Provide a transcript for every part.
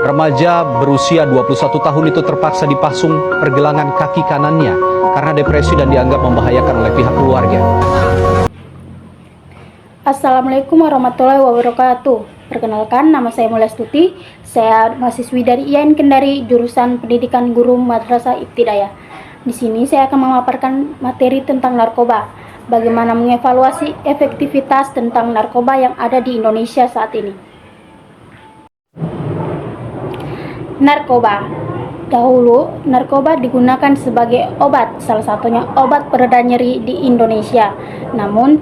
Remaja berusia 21 tahun itu terpaksa dipasung pergelangan kaki kanannya karena depresi dan dianggap membahayakan oleh pihak keluarga. Assalamualaikum warahmatullahi wabarakatuh. Perkenalkan, nama saya Mulia Stuti. Saya mahasiswi dari IAIN Kendari, jurusan Pendidikan Guru Madrasah Ibtidaiyah. Di sini saya akan memaparkan materi tentang narkoba. Bagaimana mengevaluasi efektivitas tentang narkoba yang ada di Indonesia saat ini. Narkoba. Dahulu, narkoba digunakan sebagai obat, salah satunya obat pereda nyeri di Indonesia. Namun,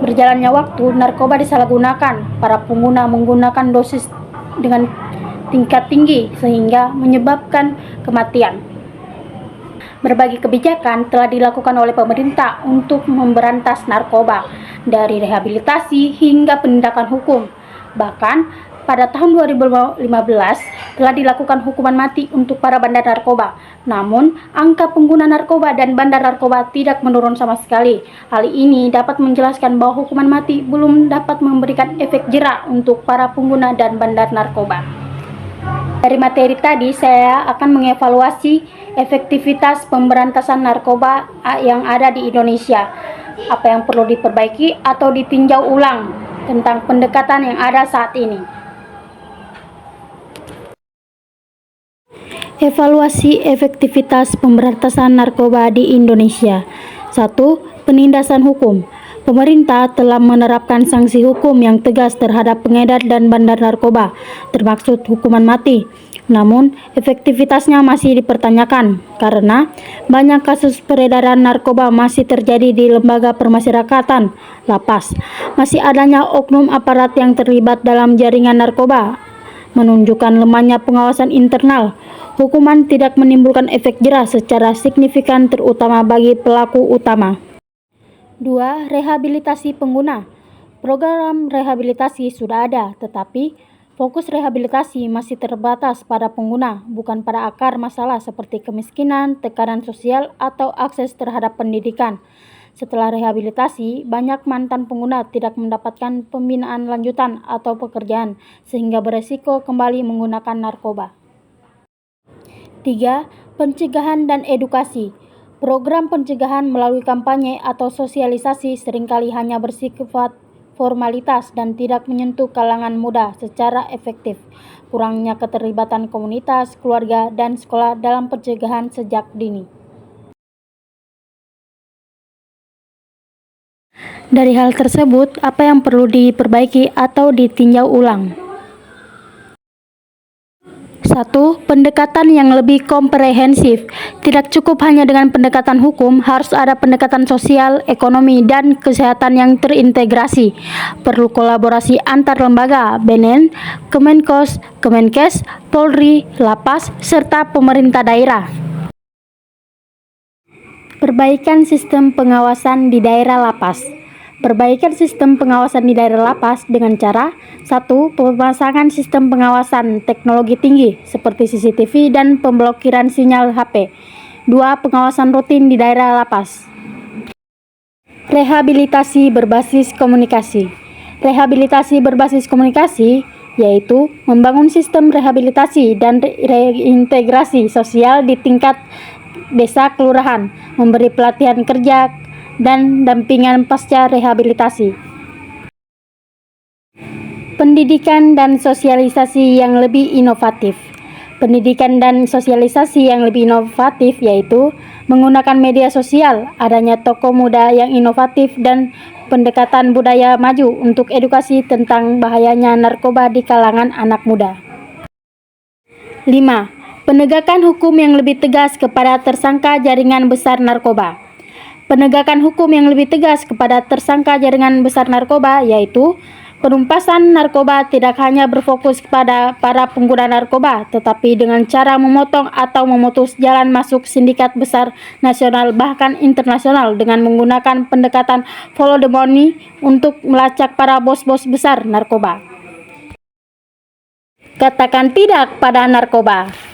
berjalannya waktu, narkoba disalahgunakan. Para pengguna menggunakan dosis dengan tingkat tinggi sehingga menyebabkan kematian. Berbagai kebijakan telah dilakukan oleh pemerintah untuk memberantas narkoba, dari rehabilitasi hingga penindakan hukum. Bahkan, pada tahun 2015 telah dilakukan hukuman mati untuk para bandar narkoba. Namun, angka pengguna narkoba dan bandar narkoba tidak menurun sama sekali. Hal ini dapat menjelaskan bahwa hukuman mati belum dapat memberikan efek jera untuk para pengguna dan bandar narkoba. Dari materi tadi, saya akan mengevaluasi efektivitas pemberantasan narkoba yang ada di Indonesia. Apa yang perlu diperbaiki atau ditinjau ulang tentang pendekatan yang ada saat ini. Evaluasi efektivitas pemberantasan narkoba di Indonesia. 1. Penindasan hukum. Pemerintah telah menerapkan sanksi hukum yang tegas terhadap pengedar dan bandar narkoba, termaksud hukuman mati. Namun, efektivitasnya masih dipertanyakan karena banyak kasus peredaran narkoba masih terjadi di lembaga permasyarakatan, lapas. Masih adanya oknum aparat yang terlibat dalam jaringan narkoba, menunjukkan lemahnya pengawasan internal. Hukuman tidak menimbulkan efek jera secara signifikan terutama bagi pelaku utama. 2. Rehabilitasi pengguna. Program rehabilitasi sudah ada, tetapi fokus rehabilitasi masih terbatas pada pengguna, bukan pada akar masalah seperti kemiskinan, tekanan sosial, atau akses terhadap pendidikan. Setelah rehabilitasi, banyak mantan pengguna tidak mendapatkan pembinaan lanjutan atau pekerjaan, sehingga beresiko kembali menggunakan narkoba. 3. Pencegahan dan edukasi. Program pencegahan melalui kampanye atau sosialisasi seringkali hanya bersifat formalitas dan tidak menyentuh kalangan muda secara efektif. Kurangnya keterlibatan komunitas, keluarga, dan sekolah dalam pencegahan sejak dini. Dari hal tersebut, apa yang perlu diperbaiki atau ditinjau ulang? 1. Pendekatan yang lebih komprehensif. Tidak cukup hanya dengan pendekatan hukum, harus ada pendekatan sosial, ekonomi, dan kesehatan yang terintegrasi. Perlu kolaborasi antar lembaga, BNN, Kemenkos, Kemenkes, Polri, Lapas, serta pemerintah daerah. Perbaikan sistem pengawasan di daerah lapas. Perbaikan sistem pengawasan di daerah lapas dengan cara 1. Pemasangan sistem pengawasan teknologi tinggi seperti CCTV dan pemblokiran sinyal HP. 2. Pengawasan rutin di daerah lapas. Rehabilitasi berbasis komunikasi. Rehabilitasi berbasis komunikasi yaitu membangun sistem rehabilitasi dan reintegrasi sosial di tingkat desa kelurahan, memberi pelatihan kerja dan dampingan pasca rehabilitasi. Pendidikan dan sosialisasi yang lebih inovatif. Pendidikan dan sosialisasi yang lebih inovatif yaitu menggunakan media sosial, adanya tokoh muda yang inovatif, dan pendekatan budaya maju untuk edukasi tentang bahayanya narkoba di kalangan anak muda. 5. Penegakan hukum yang lebih tegas kepada tersangka jaringan besar narkoba. Penegakan hukum yang lebih tegas kepada tersangka jaringan besar narkoba yaitu penumpasan narkoba tidak hanya berfokus kepada para pengguna narkoba, tetapi dengan cara memotong atau memutus jalan masuk sindikat besar nasional bahkan internasional dengan menggunakan pendekatan follow the money untuk melacak para bos-bos besar narkoba. Katakan tidak pada narkoba.